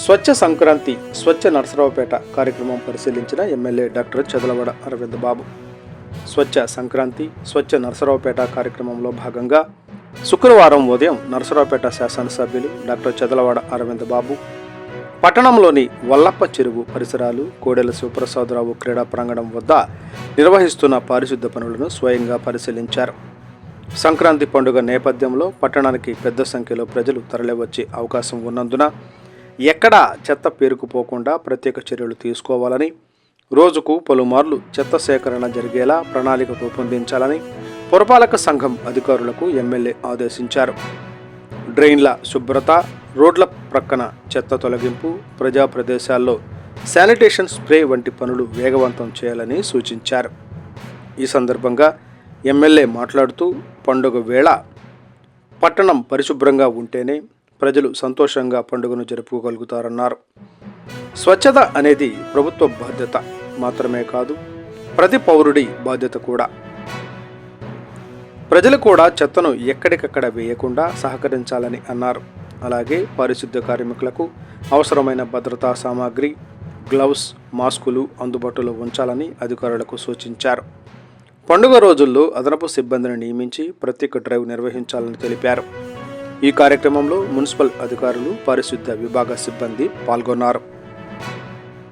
స్వచ్ఛ సంక్రాంతి స్వచ్ఛ నరసరావుపేట కార్యక్రమం పరిశీలించిన MLA doctor Chadalavada Arvind బాబు. స్వచ్ఛ సంక్రాంతి స్వచ్ఛ నరసరావుపేట కార్యక్రమంలో భాగంగా శుక్రవారం ఉదయం నరసరావుపేట శాసనసభ్యులు డాక్టర్ చదలవాడ అరవింద్ బాబు పట్టణంలోని వల్లప్ప చెరువు పరిసరాలు, కోడెల శివప్రసాదరావు క్రీడా ప్రాంగణం వద్ద నిర్వహిస్తున్న పారిశుద్ధ పనులను స్వయంగా పరిశీలించారు. సంక్రాంతి పండుగ నేపథ్యంలో పట్టణానికి పెద్ద సంఖ్యలో ప్రజలు తరలివచ్చే అవకాశం ఉన్నందున ఎక్కడా చెత్త పేరుకుపోకుండా ప్రత్యేక చర్యలు తీసుకోవాలని, రోజుకు పలుమార్లు చెత్త సేకరణ జరిగేలా ప్రణాళిక రూపొందించాలని పురపాలక సంఘం అధికారులకు ఎమ్మెల్యే ఆదేశించారు. డ్రైన్ల శుభ్రత, రోడ్ల ప్రక్కన చెత్త తొలగింపు, ప్రజా ప్రదేశాల్లో శానిటేషన్ స్ప్రే వంటి పనులు వేగవంతం చేయాలని సూచించారు. ఈ సందర్భంగా ఎమ్మెల్యే మాట్లాడుతూ, పండుగ వేళ పట్టణం పరిశుభ్రంగా ఉంటేనే ప్రజలు సంతోషంగా పండుగను జరుపుకోగలుగుతారన్నారు. స్వచ్ఛత అనేది ప్రభుత్వ బాధ్యత మాత్రమే కాదు, ప్రతి పౌరుడి బాధ్యత కూడా. ప్రజలు కూడా చెత్తను ఎక్కడికక్కడ వేయకుండా సహకరించాలని అన్నారు. అలాగే పారిశుద్ధ్య కార్మికులకు అవసరమైన భద్రతా సామాగ్రి, గ్లౌస్, మాస్కులు అందుబాటులో ఉంచాలని అధికారులకు సూచించారు. పండుగ రోజుల్లో అదనపు సిబ్బందిని నియమించి ప్రత్యేక డ్రైవ్ నిర్వహించాలని తెలిపారు. ఈ కార్యక్రమంలో మున్సిపల్ అధికారులు, పారిశుద్ధ్య విభాగ సిబ్బంది పాల్గొన్నారు.